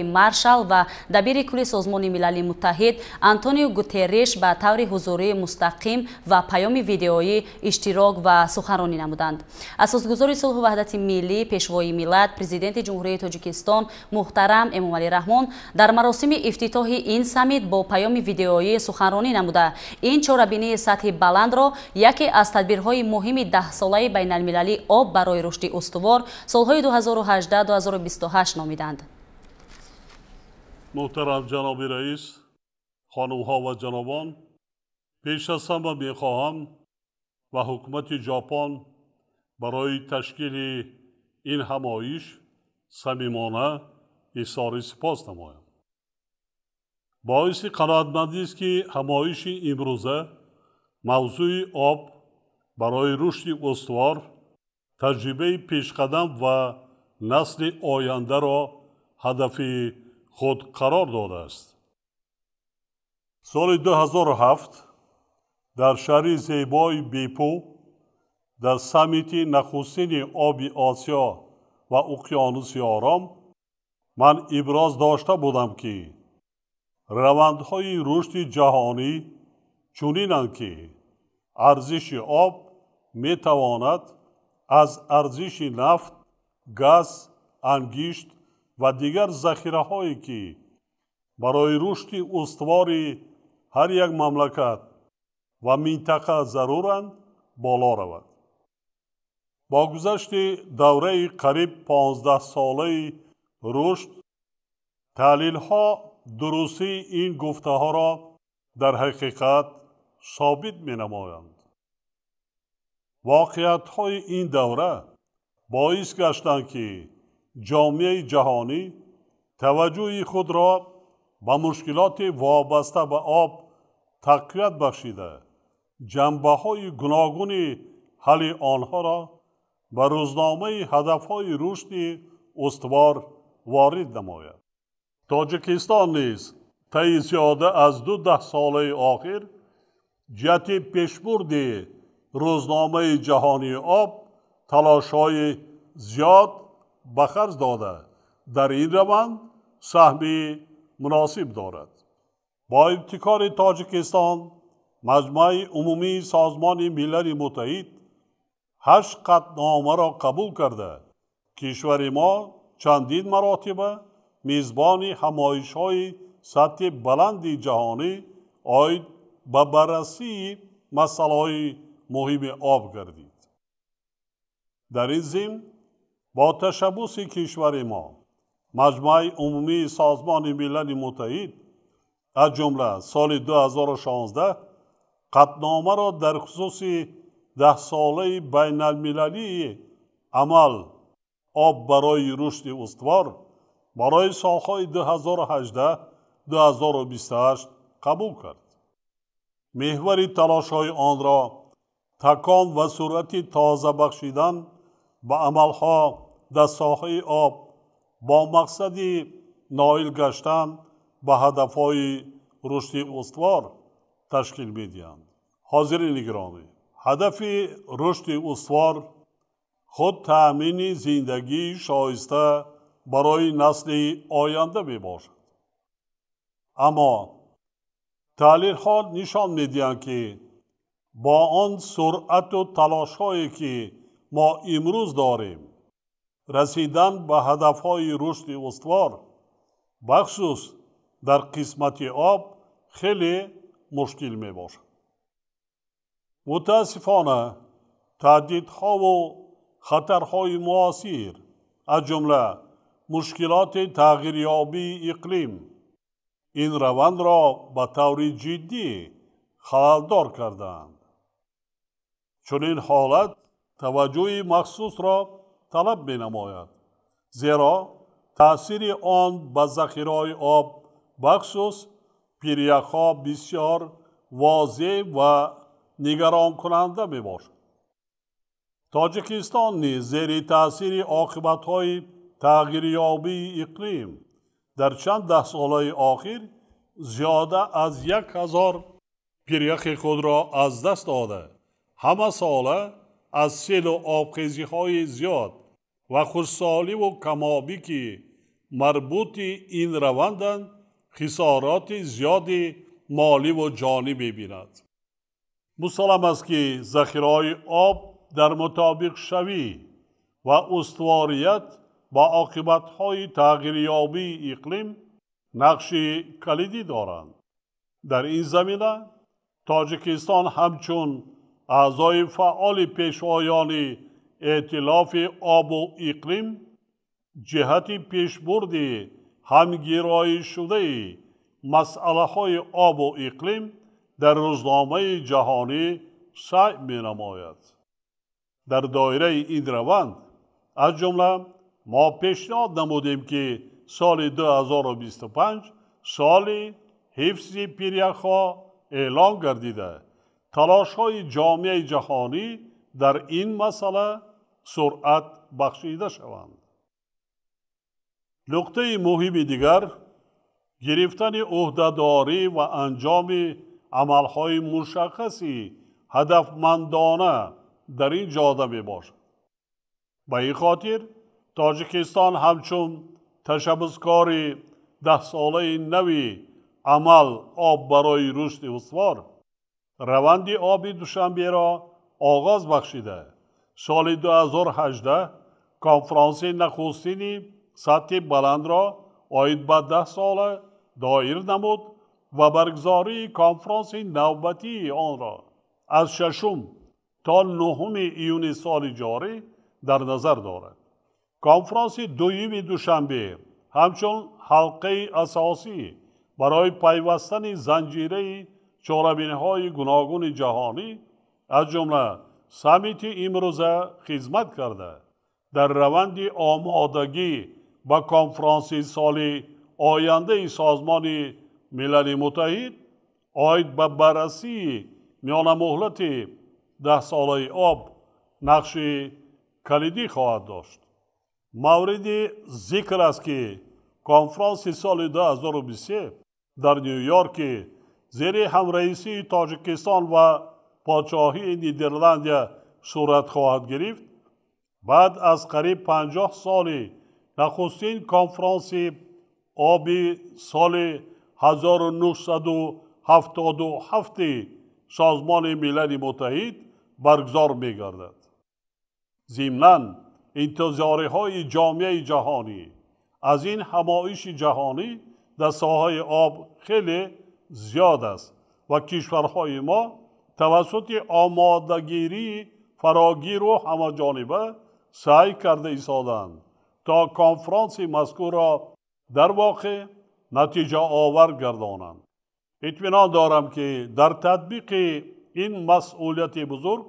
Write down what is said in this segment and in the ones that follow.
маршал ва дабири кулли созмони милали муттаҳид Антонио Гутерреш ба таври ҳузурии мустақим ва паёми видеоӣ иштирок ва суханронӣ намуданд. Асосгузори сулҳу ваҳдати миллӣ, пешвои миллат, президенти ҷумҳурияи Тоҷикистон муҳтарам Эмомалӣ Раҳмон дар маросими ифтитоҳи ин саммит бо паёми видеоӣ суханронӣ намуда, ин чорабинии сатҳи баландро яке аз тадбирҳои муҳими 10-солаи байналмилалии об барои рушди устувор солҳои 2018-2028 номиданд. محترم جناب رئیس، خانم‌ها و جنابان، پیش از همه می‌خواهم و حکومت ژاپن برای تشکیل این همایش صمیمانه اظهار سپاس نمایم. باعث قناعتمندی است که همایش امروزه موضوع آب برای رشد استوار تجربه پیشقدم و نسل آینده را هدف خود قرار داده است. سال 2007 در شهر زیبای بیپو در سمیت نخستین آب آسیا و اقیانوس آرام من ابراز داشته بودم که روندهای رشد جهانی چنینند که ارزش آب می تواند از ارزش نفت، گاز، انگشت و دیگر ذخیره‌هایی که برای رشد استوار هر یک مملکت و منطقه ضرورند بالا رود. با گذشت دوره قریب 15 ساله رشد، تحلیل‌ها درستی این گفته‌ها را در حقیقت ثابت می‌نمایند. واقعیت‌های این دوره باعث گشتند که جامعه جهانی توجه خود را به مشکلات وابسته به آب تقویت بخشیده، جنبه‌های گوناگون حل آنها را به روزنامه هدف‌های رشد استوار وارد نماید. تاجیکستان نیز طی زیاده از 12 ساله آخر جهت پیشبرد روزنامه جهانی آب تلاش‌های زیاد به خرج داده در این روند سهمی مناسب دارد. با ابتکار تاجیکستان، مجمع عمومی سازمان ملل متحد 8 قطعنامه را قبول کرده. کشور ما چندین مراتب میزبان همایش‌های سطح بلند جهانی آید به بررسی مسائل مهم آب گردید. در این ضمن با تشبث کشور ما، مجمع عمومی سازمان ملل متحد از جمله سال 2016 قطعنامه را در خصوص 10 ساله بین المللی عمل آب برای رشد استوار برای سالهای 2018-2028 قبول کرد. محور تلاش‌های آن را تکان و سرعت تازه بخشیدن به عملها در ساحه آب با مقصد نائل گشتن به هدفهای رشد استوار تشکیل می‌دهند. حاضرین گرامی، هدف رشد استوار خود تأمین زندگی شایسته برای نسل آینده میباشد. اما تحلیل‌ها نشان می‌دهند که با آن سرعت و تلاش‌هایی که ما امروز داریم، رسیدن به هدف‌های رشد استوار بخصوص در قسمت آب خیلی مشکل میباشد. متاسفانه تهدیدها و خطرهای معاصر از جمله مشکلات تغییریابی اقلیم این روند را به طور جدی خلل‌دار کردند. چنین حالت توجه مخصوص را طلب می‌نماید، زیرا تأثیر آن به ذخیره‌های آب بخصوص پیریک‌ها بسیار واضح و نگران کننده میباشد. تاجیکستان نیز زیر تأثیر عاقبت‌های تغییریابی اقلیم در چند 10 ساله آخر زیاده از 1000 پیریک خود را از دست داده. همه ساله از سیل و آبخیزی‌های زیاد و خشکسالی و کم‌آبی که مربوط این روندند خسارات زیادی مالی و جانی ببیند. مسلم است که ذخیره‌های آب در مطابق شوی و استواریت با عاقبت‌های تغییریابی اقلیم نقش کلیدی دارند. در این زمینه تاجیکستان همچون اعضای فعال پیشوایان ائتلاف آب و اقلیم جهت پیشبرد همگرای شده مسئله های آب و اقلیم در روزنامه جهانی سعی می نماید. در دایره این روند از جمله ما پیشنهاد نمودیم که سال 2025 سال حفظ پیریخ‌ها اعلام گردیده تلاش های جامعه جهانی در این مسئله سرعت بخشیده شوند. نکته مهم دیگر گرفتن عهده‌داری و انجام عملهای مشخصی هدفمندانه در این جاده می باشد. به این خاطر تاجیکستان همچون تشبسکار 10 ساله نوی عمل آب برای رشد استوار روند آب دوشنبه را آغاز بخشیده سال 2018 کنفرانس نخستین سطح بلند را آید به 10 ساله دایر نمود و برگزاری کنفرانس نوبتی آن را از 6 تا 9 ایون سال جاری در نظر دارد. کنفرانس دوم دوشنبه همچون حلقه اساسی برای پیوستن زنجیره چاره‌بینی‌های گوناگون جهانی از جمله سمیت امروزه خدمت کرده در روند آمادگی با کنفرانس سال آینده سازمان ملل متحد آید به بررسی میان مهلت 10 ساله آب نقش کلیدی خواهد داشت. مورد ذکر است که کنفرانس سال 2023 در نیویورک زیر همرئیسی تاجیکستان و پادشاهی نیدرلند صورت خواهد گرفت. بعد از قریب 50 سال نخستین کنفرانس آبی سال 1977 سازمان ملل متحد برگزار می گردد. ضمناً انتظارهای جامعه جهانی از این همایش جهانی در ساحه آب خیلی زیاد است و کشورهای ما توسط آمادگیری فراگیر و همه‌جانبه سعی کرده ایستادند تا کنفرانس مذکور را در واقع نتیجه آور گردانند. اطمینان دارم که در تطبیق این مسئولیت بزرگ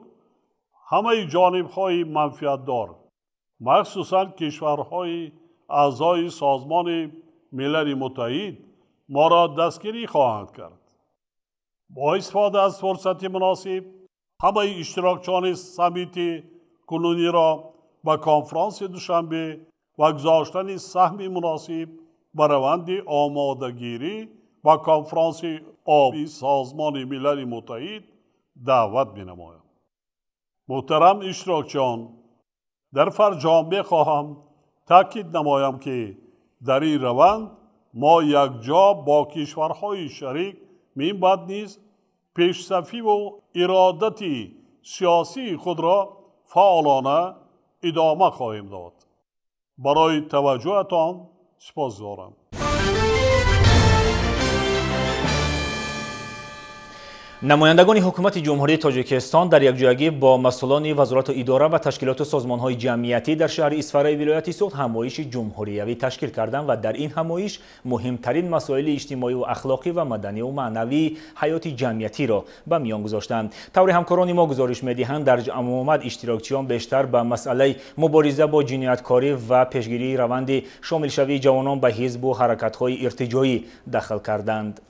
همه جانب‌های منفعت دار مخصوصاً کشورهای اعضای سازمان ملل متحد ما را دستگیری خواهند کرد. با استفاده از فرصت مناسب همه اشتراکچیان سمیت کنونی را به کنفرانس دوشنبه و گذاشتن سهم مناسب به روند آمادگیری و کنفرانس آبی سازمان ملل متحد دعوت می‌نمایم. محترم اشتراکچیان، در فرجام خواهم تاکید نمایم که در این روند ما یکجا با کشورهای شریک من بعد نیز پیشصفی و ارادت سیاسی خود را فعالانه ادامه خواهیم داد. برای توجهتان سپاسگزارم. نمایندگان حکومت جمهوری تاجیکستان در یکجایی با مسئولان وزارت اداره و تشکیلات و سازمان‌های جمعیتی در شهر اصفهان ولایت سوخت همایش جمهوریوی تشکیل کردند و در این همایش مهمترین مسائل اجتماعی و اخلاقی و مدنی و معنوی حیات جمعیتی را به میان گذاشتند. طور همکاران ما گزارش می‌دهند در جمع آمد اشتراکچیان بیشتر به مسئله مبارزه با جنایتکاری و پیشگیری روند شامل شوی جوانان به حزب و حرکت‌های ارتجاعی دخل کردند.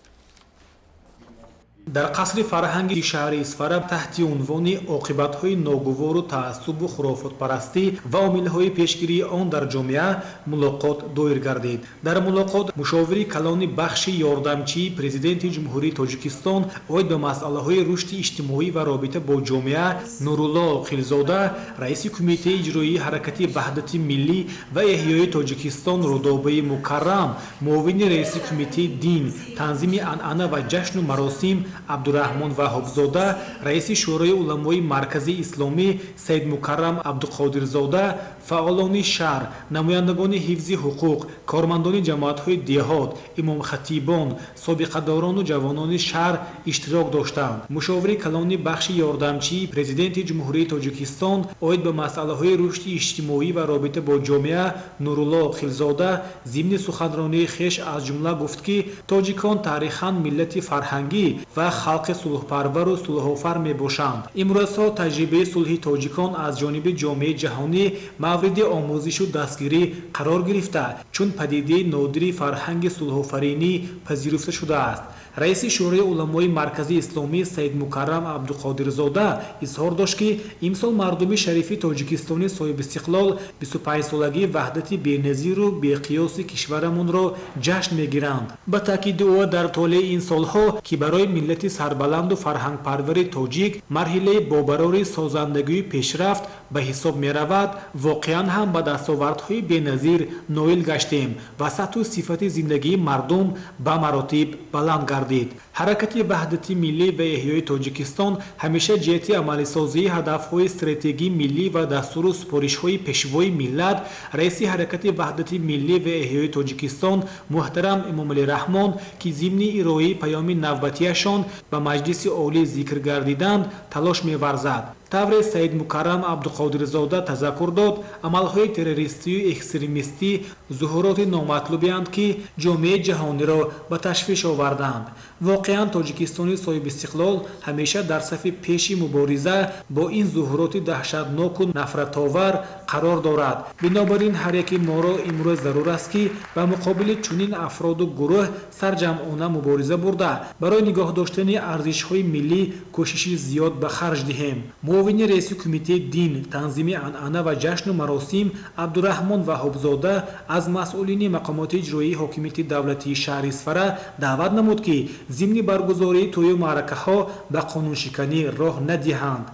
дар қасри фарҳанги шаҳри Исфара таҳти унвони оқибатҳои ногувору таассубу хурофотпарастӣ ва омилҳои пешгирии он дар ҷомеа мулоқот доир гардид. Дар мулоқот мушовири калони бахши ёрдамчии президенти ҷумҳурии Тоҷикистон оид ба масъалаҳои рушди иҷтимоӣ ва робита бо ҷомеа Нурулло Хилзода, раиси кумитаи иҷроии ҳаракати ваҳдати миллӣ ва эҳёи Тоҷикистон Рудобаи Мукаррам, муовини раиси кумитаи дин, танзими анъана ва ҷашну маросим Абдураҳмон Ваҳобзода, раиси шӯрои уламои марказии исломӣ Саид Мукаррам Абдуқодирзода, фаъолони шаҳр, намояндагони ҳифзи ҳуқуқ, кормандони ҷамоатҳои деҳот, имомхатибон, собиқадорону ҷавонони шаҳр иштирок доштанд. Мушовири калони бахши ёрдамчии президенти ҷумҳурии Тоҷикистон оид ба масъалаҳои рушди иҷтимоӣ ва робита бо ҷомеа Нурулло Хилзода зимни суханронии хеш аз ҷумла гуфт ки тоҷикон таърихан миллати фарҳангӣ ва халқи сулҳпарвару сулҳофар мебошанд. Имрӯзҳо таҷрибаи сулҳи тоҷикон аз ҷониби ҷомеаи ҷаҳонӣ мавриди омӯзишу дастгирӣ қарор гирифта, чун падидаи нодири фарҳанги сулҳофаринӣ пазируфта шудааст. раиси шӯрои уламои марказии исломӣ Саид Мукаррам Абдуқодирзода изҳор дошт ки имсол мардуми шарифи Тоҷикистони соҳибистиқлол 25-солагии ваҳдати беназиру беқиёси кишварамонро ҷашн мегиранд. Ба таъкиди ӯ дар толеи ин солҳо ки барои миллати сарбаланду фарҳангпарвари тоҷик марҳилаи бобарори созандагии пешрафт ба ҳисоб меравад, воқеан ҳам ба дастовардҳои беназир ноил гаштем ва сатҳу сифати зиндагии мардум ба маротиб баланд гардид. ҳаракати ваҳдати миллӣ ва эҳёи Тоҷикистон ҳамеша ҷиҳати амалисозии ҳадафҳои стратегии миллӣ ва дастуру супоришҳои пешвои миллат раиси ҳаракати ваҳдати миллӣ ва эҳёи Тоҷикистон муҳтарам Эмомалӣ Раҳмон ки зимни ироаи паёми навбатиашон ба Маҷлиси олӣ зикр гардиданд талош меварзад. тавре Саид Мукаррам Абдуқодирзода тазаккур дод амалҳои террористию экстремистӣ зуҳуроти номатлубианд ки ҷомеаи ҷаҳониро ба ташвиш оварданд. воқеан Тоҷикистони соҳибистиқлол ҳамеша дар сафи пеши мубориза бо ин зуҳуроти даҳшатноку нафратовар қарор дорад. бинобар ин ҳар яки моро имрӯз зарур аст ки ба муқобили чунин афроду гурӯҳ сарҷамъона мубориза бурда барои нигоҳ доштани арзишҳои миллӣ кӯшиши зиёд ба харҷ диҳем. муовини раиси кумитаи дин, танзими анъана ва ҷашну маросим Абдураҳмон Ваҳобзода аз масъулини мақомоти иҷроии ҳокимияти давлатии шаҳри Исфара даъват намуд ки зимни баргузории тӯю маъракаҳо ба қонуншиканӣ роҳ надиҳанд.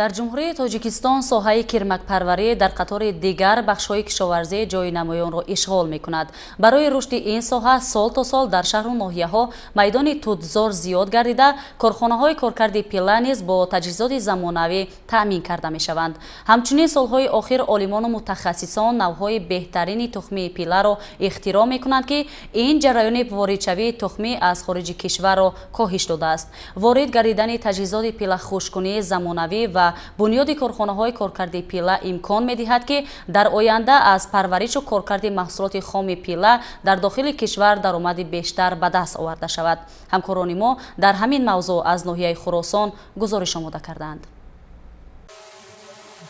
дар ҷумҳурии Тоҷикистон соҳаи кирмакпарварӣ дар қатори дигар бахшҳои кишоварзӣ ҷойи намоёнро ишғол мекунад. барои рушди ин соҳа сол то сол дар шаҳру ноҳияҳо майдони тутзор зиёд гардида, корхонаҳои коркарди пилла низ бо таҷҳизоти замонавӣ таъмин карда мешаванд. ҳамчунин солҳои охир олимону мутахассисон навъҳои беҳтарини тухмии пилларо ихтироъ мекунанд ки ин ҷараёни воридшавии тухмӣ аз хориҷи кишварро коҳиш додааст. ворид гардидани таҷҳизоти пиллахушккунии замонавӣ ва бунёди корхонаҳои коркарди пилла имкон медиҳад ки дар оянда аз парваришу коркарди маҳсулоти хоми пилла дар дохили кишвар даромади бештар ба даст оварда шавад. ҳамкорони мо дар ҳамин мавзӯъ аз ноҳияи Хуросон гузориш омода карданд.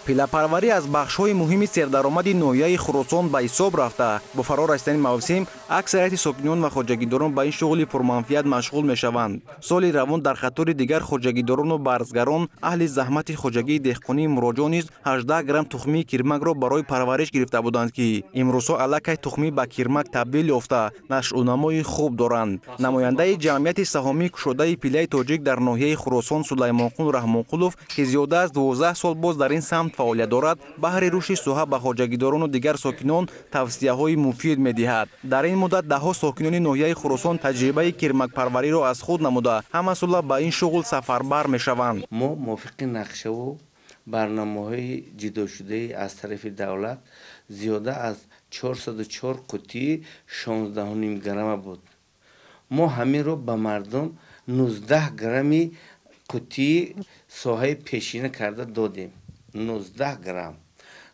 пиллапарварӣ аз бахшҳои муҳими сердаромади ноҳияи Хуросон ба ҳисоб рафта, бо фаро расидани мавсим аксарияти сокинон ва хоҷагидорон ба ин шуғли пурманфиат машғул мешаванд. соли равон дар қатори дигар хоҷагидорону барзгарон аҳли заҳмати хоҷагии деҳқонии муроҷиҳ низ 18 грамм тухмии кирмакро барои парвариш гирифта буданд ки имрӯзҳо аллакай тухмӣ ба кирмак табдил ёфта нашъунамои хуб доранд. намояндаи ҷамъияти саҳомии кушодаи пиллаи тоҷик дар ноҳияи Хуросон Сулаймонқул Раҳмонқулов ки зиёда аз 12 сол боз дар ин самт фаъолият дорад, баҳри рушди соҳа ба хоҷагидорону дигар сокинон тавсияҳои муфид медиҳад. дар ин муддат даҳҳо сокинони ноҳияи Хуросон таҷрибаи кирмакпарвариро аз худ намуда ҳамасола ба ин шуғл сафарбар мешаванд. мо мувофиқи нақшаву барномаҳои ҷидошудаи аз тарафи давлат зиёда аз 404 қутии 16.5 грамма буд. мо ҳаминро ба мардум 19 грамми қутии соҳаи пешина карда додем. 19 грамм.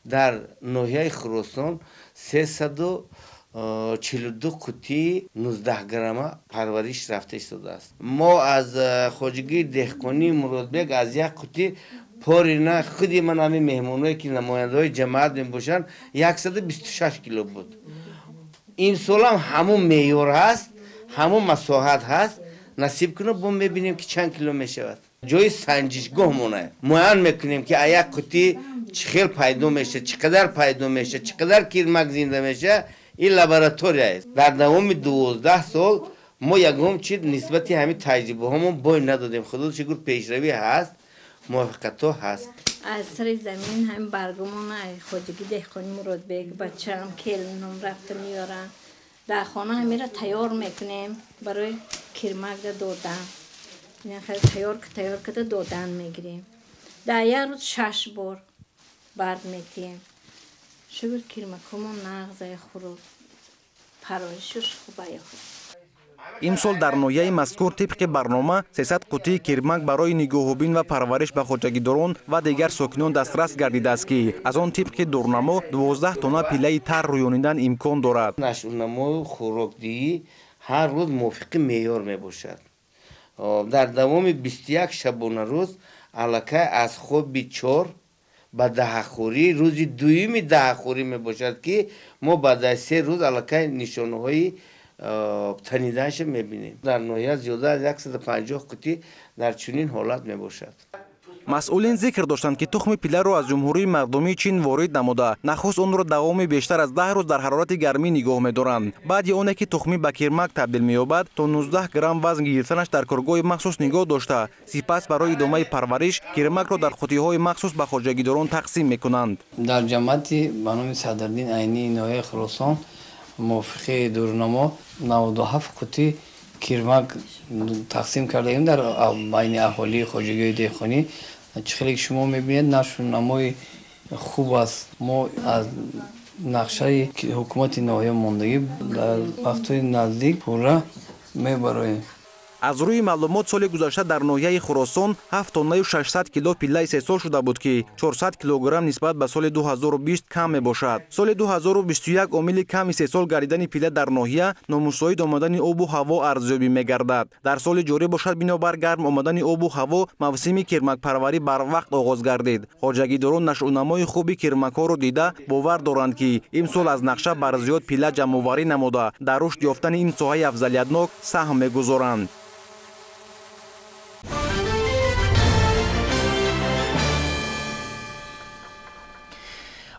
дар ноҳияи Хуросон 342 қутии 19 грамма парвариш рафта истодааст. мо аз хоҷагии деҳқонии Муродбек аз як қутӣ پاری نه خودی من همین مهمونایی که نماینده های جماعت می باشن 126 کیلو بود. این سال هم همون معیار هست، همون مساحت هست. نصیب کنه بوم ببینیم که چند کیلو می شود. جای سنجشگاه مونه معاین میکنیم که یک قطعه چخیل پیدا میشه، چقدر پیدا میشه، چقدر کیرمک زنده میشه. این لابراتوری است. در دوام 12 سال ما یکم چیز نسبتی همین تجربه همون بای ندادیم. خدا چگونه پیشروی هست، موافقت ها هست. از سر زمین هم برگمون خودگی دهخانی مراد بیگ بچه هم کل نم رفته میارن در خانه همی را تیار میکنیم برای کرمک دادن. یعنی تیار کده دادن میگیریم. در یک روز 6 بار برد میتیم. شگر کرمکمون نغزه خورد پرایشش خوبه خود. امسال در نوحه مذکور طبق برنامه 300 قطعه کرمک برای نگاهبین و پرورش به خواجگیداران و دیگر ساکنان دسترس گردیده است که از آن طبق دورنما 12 تنه پیله تر رویانیدن امکان دارد. نشونما خوراکدهی هر روز موافق معیار می باشد. در دوام 21 شبانه روز علاقه از خواب 4 به دهخوری روزی دویمی دهخوری می باشد که ما بعد از 3 روز علاقه نشانه های تنیدنش میبینیم. در نوحه زیاده از 150 قطعه در چنین حالت میباشد. مسئولین ذکر داشتند که تخم پیله را از جمهوری مردمی چین وارد نموده نخست آن را دوام بیشتر از 10 روز در حرارت گرمی نگاه می‌دارند. بعد آن که تخمی به کرمک تبدیل می‌یابد تا 19 گرم وزن گرفتنش در کارگاه مخصوص نگاه داشته سپس برای ادامه پرورش کرمک را در قطعه‌های مخصوص به خواجگیداران تقسیم می‌کنند. در جماعت بانام صدرالدین عینی نوحه خراسان موافقه دورنما 97 قطعه کرمک تقسیم کرده ایم در بین اهالی خواجگی دهخانی. چخیلی شما میبینید نشونمای خوب است. ما از نقشه حکومت نوحه ماندگی در وقت‌های نزدیک پورا میبریم. از روی معلومات سال گذشته در نوحه خراسان 7 تن و 600 کیلو پیله 3 سال شده بود که 400 کیلوگرم نسبت به سال 2020 کم می باشد. سال 2021 عامل کم 3 سال گردیدن پیله در نوحه نامساعد آمدن آب و هوا ارزیابی می گردد. در سال جاری باشد بنابر گرم آمدن آب و هوا موسم کرمک پروری بر وقت آغاز گردید. خواجگیداران نشونمای خوبی کرمک ها را دیده باور دارند که امسال از نقشه بر زیاد پیله جمع آوری نموده در رشد یافتن این ساحه افضلیتناک سهم می‌گذارند.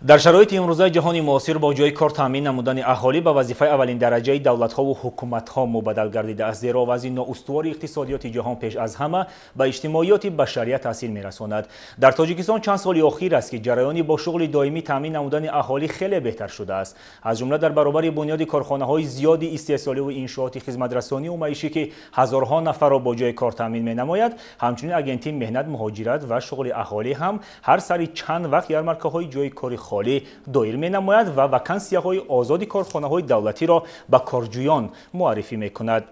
در شرایط امروزه جهان معاصر با جای کار تامین نمودن اهالی به وظیفه اولین درجه دولت‌ها و حکومت‌ها مبادل گردیده است، زیرا وضع نااستوار اقتصادیات جهان پیش از همه به اجتماعیات بشریت تاثیر می‌رساند. در تاجیکستان چند سال اخیر است که جریان با شغل دائمی تامین نمودن اهالی خیلی بهتر شده است، از جمله در برابر بنیاد کارخانه‌های زیادی استحصالی و انشاءات خدمت‌رسانی و معیشی که هزارها نفر را با جای کار تامین می‌نماید. همچنین اگنتی مهنت، مهاجرت و شغل اهالی هم هر سری چند وقت یارمارکه‌های جای کاری خالی دایر می نماید و وکانسی‌های آزاد کارخانه‌های دولتی را به کارجویان معرفی می کند.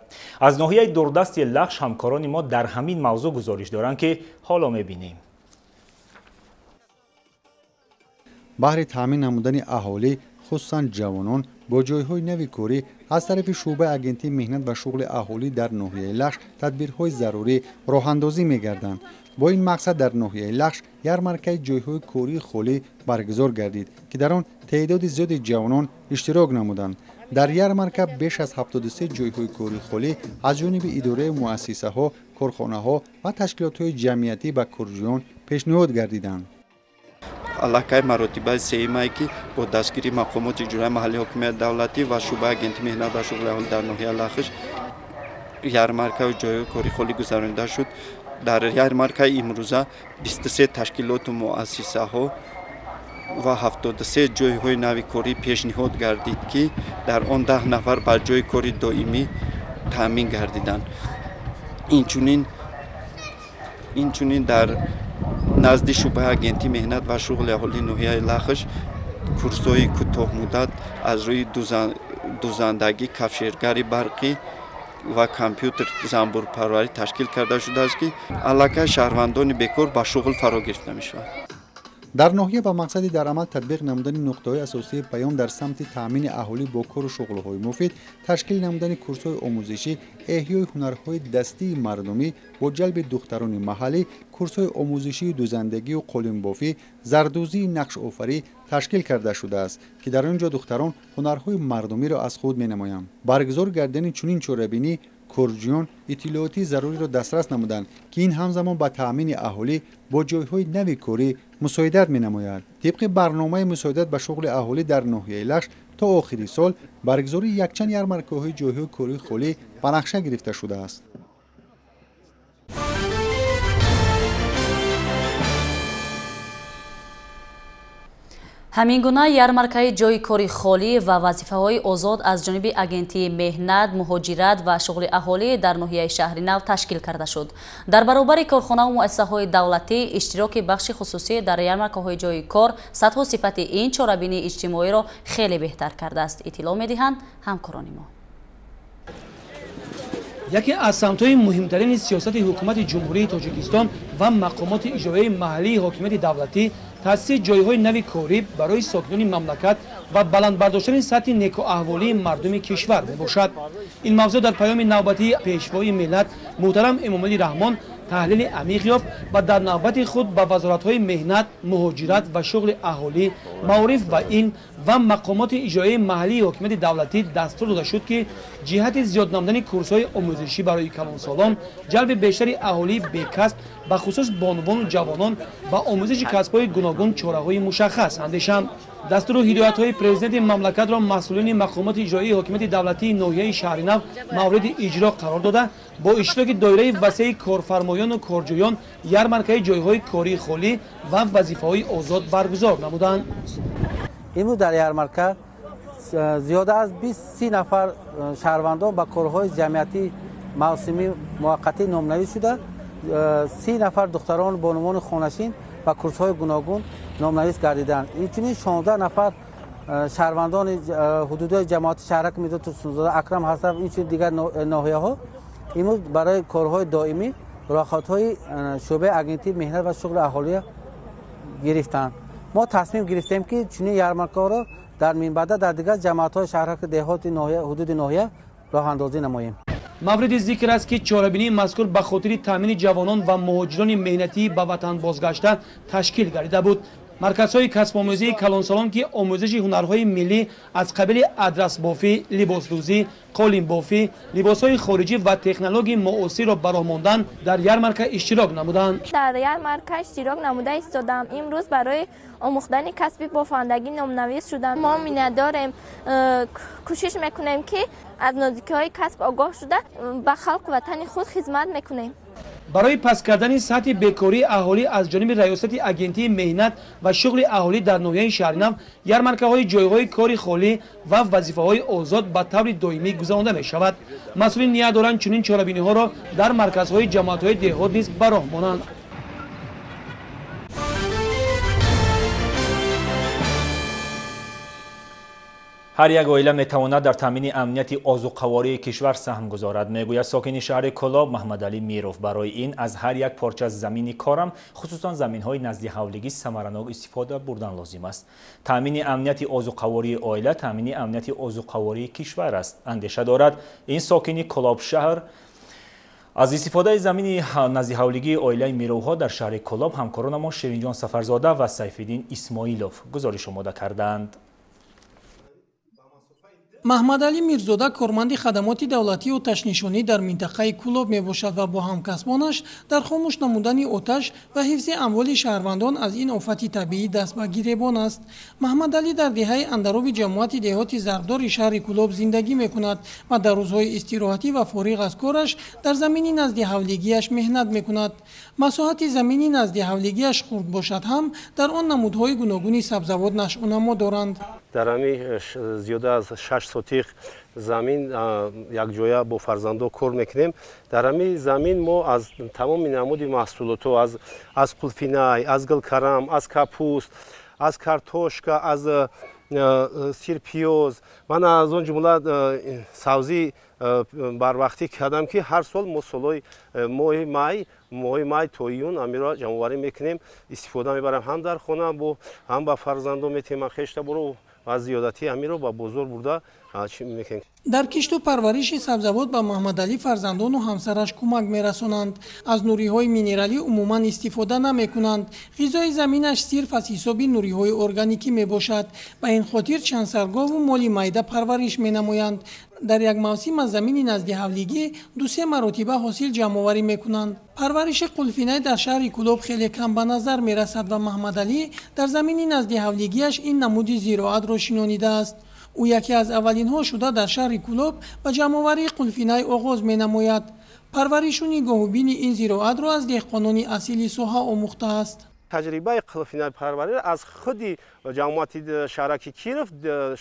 از ناحیه دوردست لخش همکاران ما در همین موضوع گزارش دارند که حالا می بینیم. بهر تامین نمودن اهالی خصوصا جوانان با جایهای نوی کاری از طرف شعبه اگنتی مهنت و شغل اهالی در ناحیه لخش تدبیرهای ضروری راه اندازی می گردند. با این مقصد در ناحیه لخش یارمارکه جایهای کاری خالی برگزار گردید که در آن تعداد زیاد جوانان اشتراک نمودند. در یارمارکه بیش از 73 جایهای کاری خالی از جانب اداره مؤسسه ها، کارخانه ها و تشکیلات های جمعیتی به کارجویان پیشنهاد گردیدند. علاقه مراتبه سیمایی که با دستگیری مقامات اجرایی محلی حکومت دولتی و شعبه اگنتی مهنت و شغل اهالی در ناحیه لخش یارمارکه جایهای کاری خالی گذرانده شد. در یارمارکه امروزه 23 تشکیلات و مؤسسه ها و 73 جایهای نوی کاری پیشنهاد گردید که در آن 10 نفر بر جای کاری دائمی تامین گردیدند. اینچنین در نزد شعبه اگنتی مهنت و شغل اهالی ناحیه لخش کورس‌های کوتاه مدت از روی دوزندگی، کفشگری برقی و کامپیوتر زنبور پروری تشکیل کرده شده است که علاقه شهروندان بیکار به شغل فرا گرفته می شود. در ناحیه و مقصدی در عمل تطبیق نمودن نقطه‌های اساسی پیام در سمت تامین اهالی با کار و شغل‌های مفید، تشکیل نمودن کورس‌های آموزشی، احیای هنرهای دستی مردمی با جلب دختران محلی، کورس‌های آموزشی دوزندگی و قالین بافی، زردوزی، نقش آفری تشکیل کرده شده است که در آنجا دختران هنرهای مردمی را از خود می‌نمایند. برگزار گردن چنین چهره‌بینی کرجیان اطلاعاتی ضروری را دسترس نمودند که این همزمان با تأمین اهالی با جایهای نوی کاری مساعدت می‌نماید. طبق برنامه مساعدت به شغل اهالی در ناحیه لخش تا آخر سال برگزاری یکچند یرمرکه‌های جایهای کاری خالی به نقشه گرفته شده است. ҳамин гуна ярмаркаи ҷойи кори холӣ ва вазифаҳои озод аз ҷониби агентии меҳнат, муҳоҷират ва шуғли аҳолӣ дар ноҳияи шаҳри нав ташкил карда шуд. Дар баробари корхонаву муассисаҳои давлатӣ иштироки бахши хусусӣ дар ярмаркаҳои ҷойи кор сатҳу сифати ин чорабинии иҷтимоиро хеле беҳтар кардааст. иттилоъ медиҳанд ҳамкорони мо. яке аз самтҳои муҳимтарини сиёсати ҳукумати ҷумҳурии тоҷикистон ва мақомоти иҷроии маҳаллии ҳокимияти давлатӣ таъсиси ҷойҳои нави корӣ барои сокинони мамлакат ва баландбардоштани сатҳи некуаҳволии мардуми кишвар мебошад. ин мавзӯъ дар паёми навбатии пешвои миллат муҳтарам эмомалӣ раҳмон таҳлили амиқ ёфт ва дар навбати худ ба вазоратҳои меҳнат, муҳоҷират ва шуғли аҳолӣ, маориф ва ин ва мақомоти иҷроии маҳаллии ҳокимияти давлатӣ дастур дода шуд ки ҷиҳати зиёд намудани курсҳои омӯзишӣ барои калонсолон, ҷалби бештари аҳолии бекасб ба хусус бонувону ҷавонон ба омӯзиши касбҳои гуногун чораҳои мушаххас андешанд. дастуру ҳидоятҳои президенти мамлакатро масъулини мақомоти иҷроии ҳокимияти давлатии ноҳияи шаҳри нав мавриди иҷро қарор дода бо иштироки доираи васеи корфармоёну корҷоён ярмаркаи ҷойҳои кории холӣ ва вазифаҳои озод баргузор намуданд. имрӯз дар ярмарка зиёда аз 20-30 нафар шаҳрвандон ба корҳои ҷамъиятӣ мавсимӣ муваққатӣ номнавис шуда 30 нафар духтарон бонувони хонашин ба курсҳои гуногун номнавис гардиданд. инчунин 16 нафар шаҳрвандони ҳудудҳои ҷамоати шаҳраки мирзо турсунзода, акрам ҳасанов, инчунин дигар ноҳияҳо имрӯз барои корҳои доимӣ муроқотҳои шӯъбаи агентии меҳнат ва шуғли аҳолӣ гирифтанд. мо тасмим гирифтем ки чунин ярмаркаҳоро дар минбаъда дар дигар ҷамоатҳои шаҳраки деҳоти ҳудуди ноҳия роҳандозӣ намоем. мавриди зикр аст ки чорабинии мазкур ба хотири таъмини ҷавонон ва муҳоҷирони меҳнатӣ ба ватан бозгашта ташкил гардида буд. марказҳои касбомӯзии калонсолон ки омӯзиши ҳунарҳои миллӣ аз қабили адрасбофӣ, либосдӯзӣ, қолинбофӣ, либосҳои хориҷӣ ва технологияи муосирро ба роҳ мондан дар ярмарка иштирок намуданд. дар ярмарка иштирок намуда истодам. имрӯз барои омӯхтани касби бофандагӣ номнавис шудам. мо миннатдорем, кӯшиш мекунем ки аз нозикиҳои касб огоҳ шуда ба халқу ватани худ хизмат мекунем. барои паст кардани сатҳи бекории аҳолӣ аз ҷониби раёсати агентии меҳнат ва шуғли аҳолӣ дар ноҳияи шаҳри нав ярмаркаҳои ҷойҳои кори холӣ ва вазифаҳои озод ба таври доимӣ гузаронида мешавад. масъулин ният доранд чунин чорабиниҳоро дар марказҳои ҷамоатҳои деҳот низ ба роҳ монанд. ҳар як оила метавонад дар таъмини амнияти озуқавории кишвар саҳм гузорад, мегӯяд сокини шаҳри Колоб Маҳмадалӣ Миров. барои ин аз ҳар як порча замини корам, хусусан заминҳои назди ҳавлигӣ самаранок истифода бурдан лозим аст. таъмини амнияти озуқавории оила таъмини амнияти озуқавории кишвар аст, андеша дорад ин сокини Колоб шаҳр. аз истифодаи замини наздиҳавлигии оилаи Мировҳо дар шаҳри Колоб ҳамкоронамо Ширинҷон Сафарзода ва Сайфиддин Исмоилов гузориш омода карданд. маҳмадалӣ Мирзода корманди хадамоти давлатии оташнишонӣ дар минтақаи Кулоб мебошад ва бо ҳамкасбонаш дар хомӯш намудани оташ ва ҳифзи амволи шаҳрвандон аз ин офати табиӣ даст ба гиребон аст. маҳмадалӣ дар деҳаи андароби ҷамоати деҳоти зарбдори шаҳри Кулоб зиндагӣ мекунад ва дар рӯзҳои истироҳатӣ ва фориғ аз кораш дар замини наздиҳавлигиаш меҳнат мекунад. масоҳати замини наздиҳавлигиаш хурд бошад ҳам дар он намудҳои гуногуни сабзавот нашъунамо доранд. дар ҳами зиёда аз 6 сотиқ замин якҷоя бо фарзандон кор мекунем. дар ҳами замин мо аз тамоми намуди маҳсулотҳо аз қулфинай, аз гулкарам, аз капуст, аз картошка, аз сирпиёз, мана аз он ҷумла сабзи барвақтӣ кардам ки ҳар сол мо солҳои моҳи май то июн амиро ҷамъоварӣ мекунем, истифода мебарам ҳам дар хона ҳам ба фарзандон метеман хешта буро ва зиёдати амиро ба бозор бурда мекунем. дар кишту парвариши сабзавот ба Маҳмадалӣ фарзандону ҳамсараш кӯмак мерасонанд. Аз нуриҳои минералӣ умуман истифода намекунанд. ғизои заминаш сирф аз ҳисоби нуриҳои органикӣ мебошад. Ба ин хотир чандсаргову моли майда парвариш менамоянд. дар як мавсим аз замини назди ҳавлигӣ 2-3 маротиба ҳосил ҷамъоварӣ мекунанд. парвариши қулфинай дар шаҳри Кӯлоб хеле кам ба назар мерасад ва Маҳмадалӣ дар замини назди ҳавлигиаш ин намуди зироатро шинонидааст. ӯ яке аз аввалинҳо шуда дар шаҳри Кӯлоб ба ҷамъоварии қулфинай оғоз менамояд. парваришу нигоҳубини ин зироатро аз деҳқонони асили соҳа омӯхтааст. таҷрибаи қулфинай парварӣ аз худи ҷамъияти шаҳраки Киров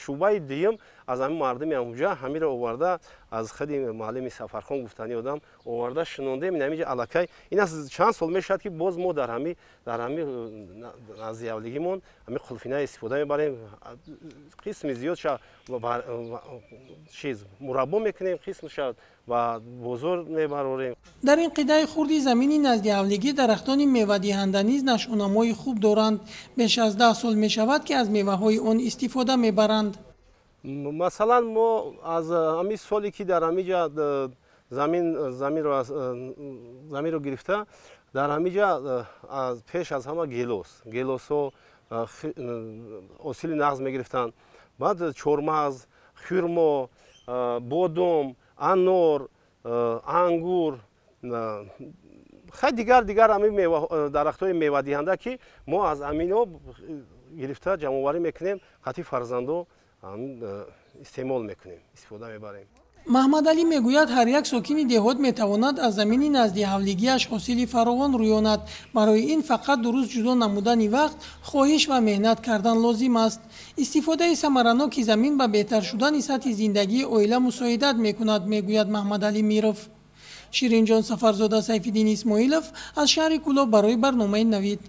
шӯъбаи дуюм аз ҳамин мардуми онҷа ҳамиро оварда аз худи муаллими Сафархон гуфтани одам оварда шинонда минамиҷа аллакай ин аз чанд сол мешавад ки боз мо дар ҳами назди ҳавлигимон ҳами қулфинай истифода мебарем, қисми зиёд чиз мураббо мекунем, қисмша ба бозор мебарорем. дар ин қидаи хурди замини назди ҳавлигӣ дарахтони мевадиҳанда низ нашъунамои хуб доранд. беш аз 10 сол мешавад ки аз меваҳои он истифода мебаранд. масалан мо аз ҳамин соле ки дар ҳамиҷа заминро гирифта дар ҳамиҷа пеш аз ҳама гелосҳо ҳосили нағз мегирифтанд, баъд чормағз, хӯрмо, бодом, анор, ангур, хеле дигар ҳамин дарахтҳои мевадиҳанда ки мо аз амино гирифта ҷамъоварӣ мекунем, қатъи фарзандо истеъмол мекунем, истифода мебарем. Маҳмадалӣ мегӯяд ҳар як сокини деҳот метавонад аз замини назди ҳавлигиаш ҳосили фаровон рӯёнад. барои ин фақат дуруст ҷудо намудани вақт, хоҳиш ва меҳнат кардан лозим аст. истифодаи самараноки замин ба беҳтар шудани сатҳи зиндагии оила мусоидат мекунад, мегӯяд Маҳмадалӣ Миров. Ширинҷон Сафарзода, Сайфиддин Исмоилов аз шаҳри Кӯлоб барои барномаи Навид.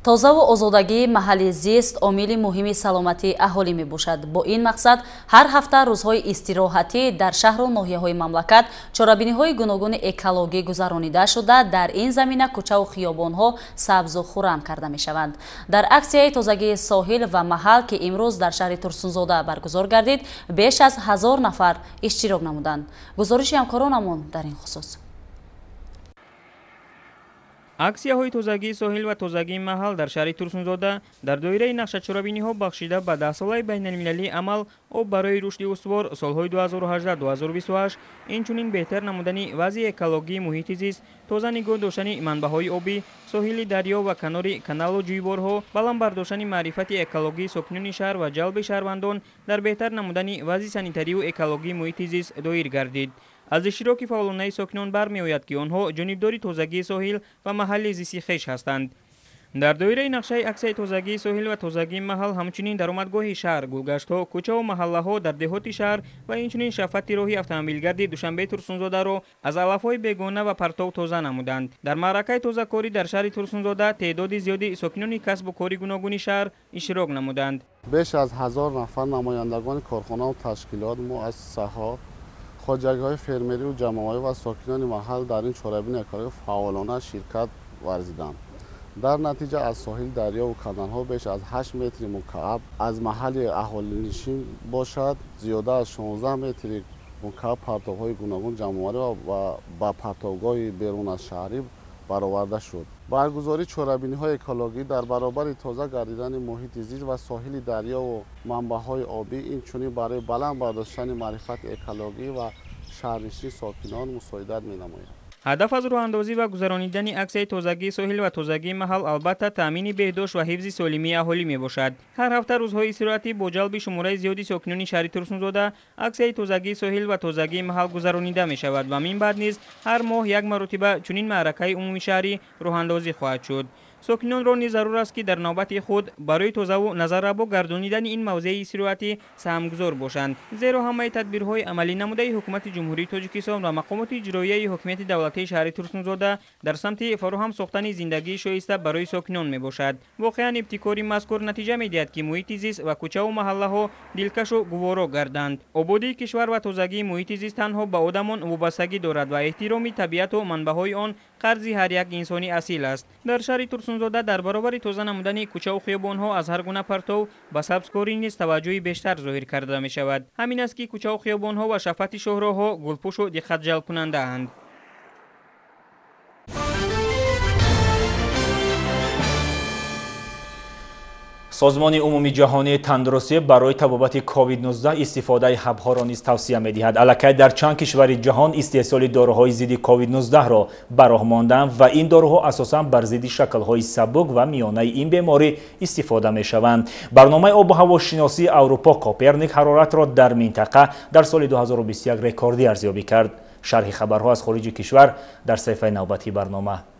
тозаву озодагии маҳалли зист омили муҳими саломатии аҳолӣ мебошад. бо ин мақсад ҳар ҳафта рӯзҳои истироҳатӣ дар шаҳру ноҳияҳои мамлакат чорабиниҳои гуногуни экологӣ гузаронида шуда, дар ин замина кӯчаву хиёбонҳо сабзу хурам карда мешаванд. дар аксияи тозагии соҳил ва маҳал ки имрӯз дар шаҳри Турсунзода баргузор гардид, беш аз 1000 нафар иштирок намуданд. гузориши ҳамкоронамон дар ин хусус. аксияҳои тозагии соҳил ва тозагии маҳал дар шаҳри Турсунзода дар доираи нақшачорабиниҳо бахшида ба 10-солаи байналмилалии амал об барои рушди устувор солҳои 2018-2028 инчунин беҳтар намудани вазъи экологии муҳити зист, тоза нигоҳ доштани манбаъҳои обӣ, соҳили дарё ва канори каналу ҷӯйборҳо, баланд бардоштани маърифати экологии сокинони шаҳр ва ҷалби шаҳрвандон дар беҳтар намудани вазъи санитарию экологии муҳити зист доир гардид. аз иштироки фаъолонаи сокинон бармеояд ки онҳо ҷонибдори тозагии соҳил ва маҳалли зисти хеш ҳастанд. дар доираи нақшаи аксияи тозагии соҳил ва тозагии маҳал ҳамчунин даромадгоҳи шаҳр, гулгаштҳо, кӯчаву маҳаллаҳо дар деҳоти шаҳр ва инчунин шафати роҳи автомобилгарди Душанбеи Турсунзодаро аз алафҳои бегона ва партов тоза намуданд. дар маъракаи тозакорӣ дар шаҳри Турсунзода теъдоди зиёди сокинони касбу кори гуногуни шаҳр иштирок намуданд. беш аз 1000 нафар намояндагони корхонау ташкилот муассисаҳо, хоҷагиҳои фермерӣ ва ҷамъоварӣ ва сокинони маҳал дар ин чорабини экологӣ фаъолона ширкат варзиданд. дар натиҷа аз соҳил дарёву каналҳо беш аз 8 метри мукааб аз маҳалли аҳолинишин бошад, зиёда аз 16 метри мукааб партовҳои гуногун ҷамъоварӣ ва ба партовгоҳи берун аз шаҳрӣ бароварда шуд. баргузории чорабиниҳои экологӣ дар баробари тоза гардидани муҳити зист ва соҳили дарёву манбаъҳои обӣ инчунин барои баланд бардоштани маърифати экологӣ ва шаҳрнишини сокинон мусоидат менамояд. ҳадаф аз роҳандозӣ ва гузаронидани аксияи тозагии соҳил ва тозагии маҳал албатта таъмини беҳдошт ва ҳифзи солимии аҳолӣ мебошад. ҳар ҳафта рӯзҳои истироҳатӣ бо ҷалби шумораи зиёди сокинони шаҳри Турсунзода аксияи тозагии соҳил ва тозагии маҳал гузаронида мешавад ва мин баъд низ ҳар моҳ як маротиба чунин маъракаи умумишаҳрӣ роҳандозӣ хоҳад шуд. ساکنان را نیز ضرور است که در نوبت خود برای توزیع و نظربا گردانیدن این موضع استراحتی سهمگذار باشند، زیرا همه تدبیرهای عملی نموده حکومت جمهوری تاجیکستان و مقامات اجرایی حکومت دولتی شهر ترسونزاده در سمت فراهم ساختن زندگی شایسته برای ساکنان میباشد. واقعا ابتکاری مذکور نتیجه میدهد که محیط زیست و کوچه و محله ها دلکش و گوارا گردند. آبادی کشور و تازگی محیط زیست تنها به آدمان وابستگی دارد و احترام طبیعت و منبعهای آن قرض هر یک انسانی اصیل است. در شهر ترسونزاده در برابر تازه نمودن کوچه و خیابان ها از هر گونه پرتو و سبزکاری نیز توجه بیشتر ظاهر کرده می شود. همین است که کوچه و خیابان ها و شفاف شهرها گلپوش و دقت جلب کننده اند. سازمان عمومی جهانی تندرستی برای تبابت کووید 19 استفاده حب‌ها را نیز توصیه می‌دهد. الکی در چند کشور جهان استحصال داروهای ضد کووید 19 را براه ماندند و این داروها اساساً بر ضد شکل‌های سبک و میانه این بیماری استفاده می‌شوند. برنامه آب و هوا شناسی اروپا کوپرنیک حرارت را در منطقه در سال 2021 رکوردی ارزیابی کرد. شرح خبرها از خارج کشور در صفحه نوبتی برنامه.